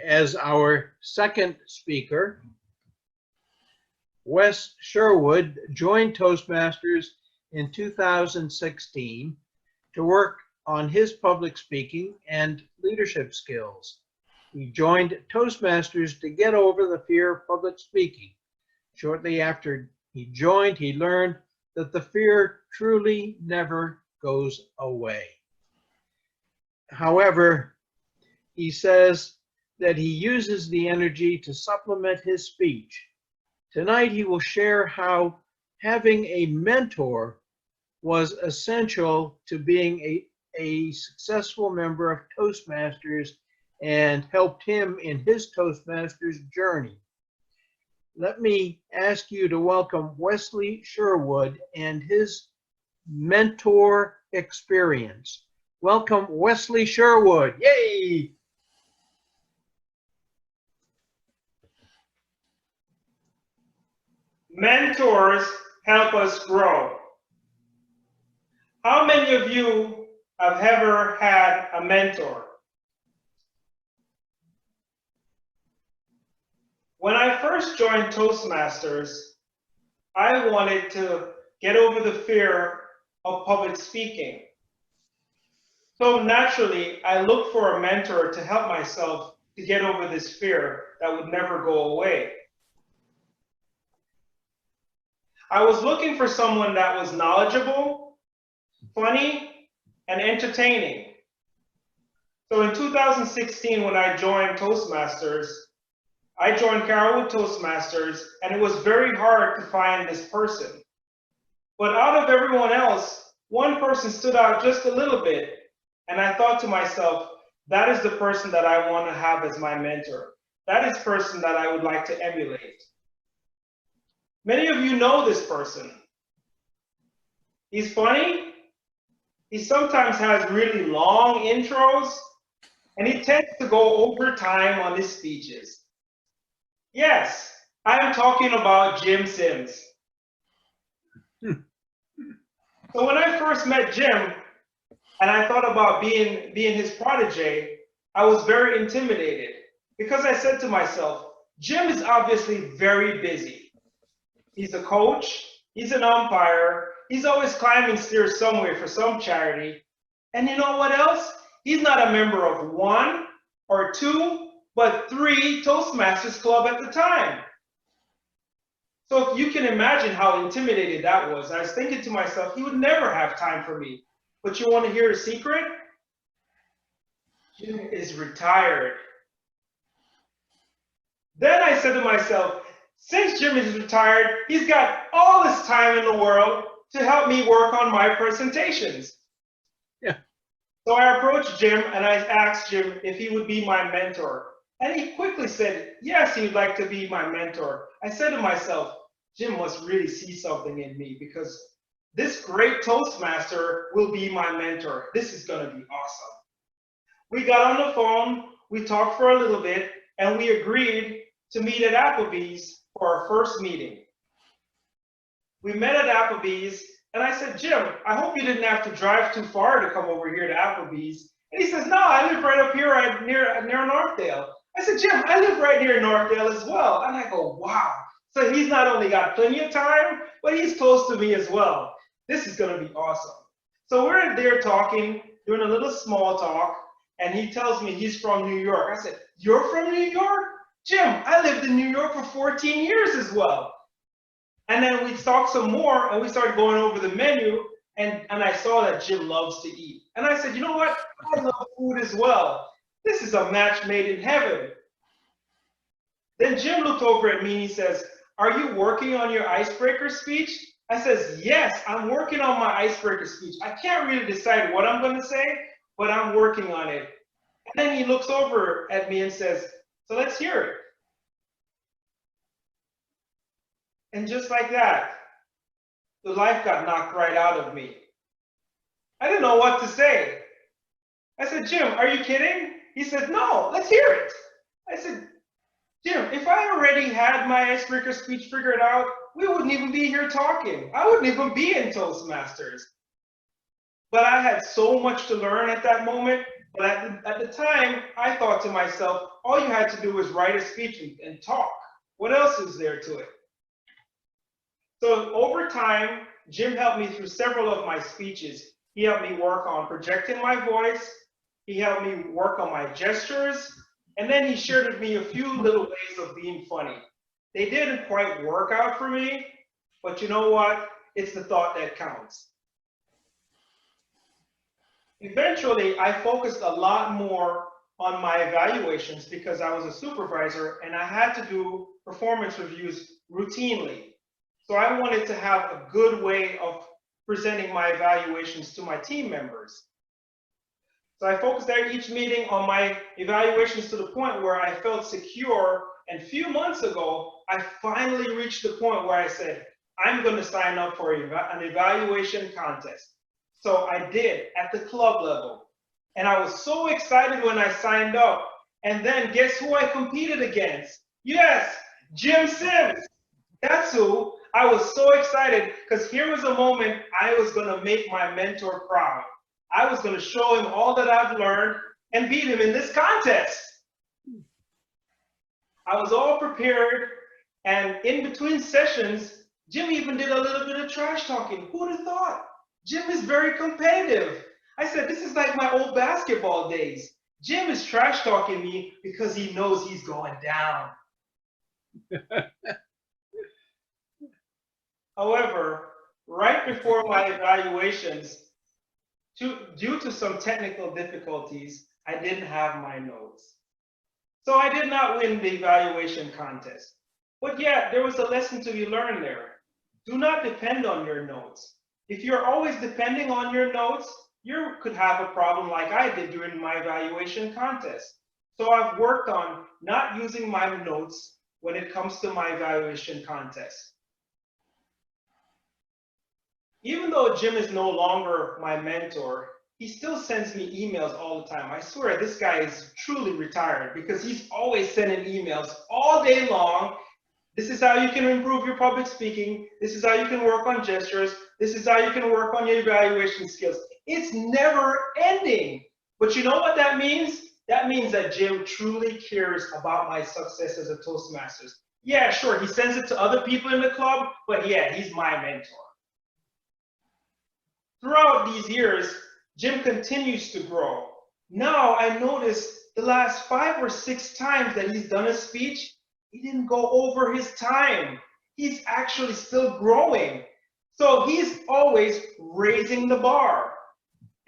as our second speaker. Wes Sherwood joined Toastmasters in 2016 to work on his public speaking and leadership skills. He joined Toastmasters to get over the fear of public speaking. Shortly after he joined, he learned that the fear truly never goes away. However, he says that he uses the energy to supplement his speech. Tonight, he will share how having a mentor was essential to being a successful member of Toastmasters and helped him in his Toastmasters journey. Let me ask you to welcome Wesley Sherwood and his mentor experience. Welcome, Wesley Sherwood. Yay! Mentors help us grow. How many of you have ever had a mentor? When I first joined Toastmasters, I wanted to get over the fear of public speaking. So naturally, I looked for a mentor to help myself to get over this fear that would never go away. I was looking for someone that was knowledgeable, funny, and entertaining. So in 2016, when I joined Toastmasters, I joined Sherwood Toastmasters, and it was very hard to find this person. But out of everyone else, one person stood out just a little bit, and I thought to myself, that is the person that I want to have as my mentor. That is the person that I would like to emulate. Many of you know this person. He's funny. He sometimes has really long intros, and he tends to go over time on his speeches. Yes, I am talking about Jim Sims. So when I first met Jim, and I thought about being his protege, I was very intimidated because I said to myself, Jim is obviously very busy. He's a coach, he's an umpire, he's always climbing stairs somewhere for some charity. And you know what else? He's not a member of one or two, but 3 Toastmasters Club at the time. So if you can imagine how intimidated that was, I was thinking to myself, he would never have time for me. But you want to hear a secret? Jim is retired. Then I said to myself, since Jim is retired, he's got all this time in the world to help me work on my presentations. Yeah. So I approached Jim and I asked Jim if he would be my mentor. And he quickly said, yes, he'd like to be my mentor. I said to myself, Jim must really see something in me because this great Toastmaster will be my mentor. This is going to be awesome. We got on the phone, we talked for a little bit, and we agreed to meet at Applebee's for our first meeting. We met at Applebee's, and I said, Jim, I hope you didn't have to drive too far to come over here to Applebee's. And he says, no, I live right up here near Northdale. I said, Jim, I live right near Northdale as well. And I go, wow. So he's not only got plenty of time, but he's close to me as well. This is going to be awesome. So we're there talking, doing a little small talk, and he tells me he's from New York. I said, you're from New York? Jim, I lived in New York for 14 years as well. And then we talked some more, and we started going over the menu, and I saw that Jim loves to eat. And I said, you know what? I love food as well. This is a match made in heaven. Then Jim looked over at me and he says, are you working on your icebreaker speech? I says, yes, I'm working on my icebreaker speech. I can't really decide what I'm going to say, but I'm working on it. And then he looks over at me and says, so let's hear it. And just like that, the life got knocked right out of me. I didn't know what to say. I said, Jim, are you kidding? He said, no, let's hear it. I said, Jim, if I already had my icebreaker speech figured out, we wouldn't even be here talking. I wouldn't even be in Toastmasters. But I had so much to learn at that moment, But at the time, I thought to myself, all you had to do was write a speech and talk. What else is there to it? So over time, Jim helped me through several of my speeches. He helped me work on projecting my voice. He helped me work on my gestures. And then he shared with me a few little ways of being funny. They didn't quite work out for me, but you know what? It's the thought that counts. Eventually, I focused a lot more on my evaluations because I was a supervisor and I had to do performance reviews routinely. So I wanted to have a good way of presenting my evaluations to my team members. So I focused at each meeting on my evaluations to the point where I felt secure. And a few months ago, I finally reached the point where I said, I'm going to sign up for an evaluation contest. So I did at the club level. And I was so excited when I signed up. And then guess who I competed against? Yes, Jim Sims. That's who. I was so excited because here was a moment I was going to make my mentor proud. I was going to show him all that I've learned and beat him in this contest. I was all prepared, and in between sessions, Jim even did a little bit of trash talking. Who would have thought? Jim is very competitive. I said, this is like my old basketball days. Jim is trash talking me because he knows he's going down. However, right before my evaluations, due to some technical difficulties, I didn't have my notes. So I did not win the evaluation contest. But yeah, there was a lesson to be learned there. Do not depend on your notes. If you're always depending on your notes, you could have a problem like I did during my evaluation contest. So I've worked on not using my notes when it comes to my evaluation contest. Even though Jim is no longer my mentor, he still sends me emails all the time. I swear this guy is truly retired because he's always sending emails all day long. This is how you can improve your public speaking. This is how you can work on gestures. This is how you can work on your evaluation skills. It's never ending. But you know what that means? That means that Jim truly cares about my success as a Toastmasters. Yeah, sure, he sends it to other people in the club, but yeah, he's my mentor. Throughout these years, Jim continues to grow. Now I notice the last 5 or 6 times that he's done a speech, he didn't go over his time. He's actually still growing. So he's always raising the bar.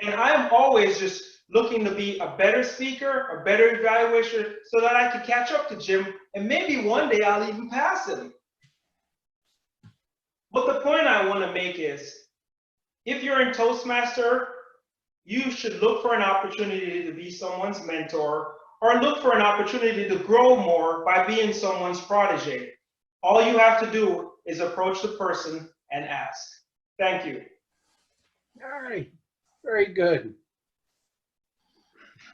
And I'm always just looking to be a better speaker, a better evaluator, so that I can catch up to Jim, and maybe one day I'll even pass him. But the point I want to make is, if you're in Toastmaster, you should look for an opportunity to be someone's mentor, or look for an opportunity to grow more by being someone's protege. All you have to do is approach the person and ask. Thank you. All right, very good.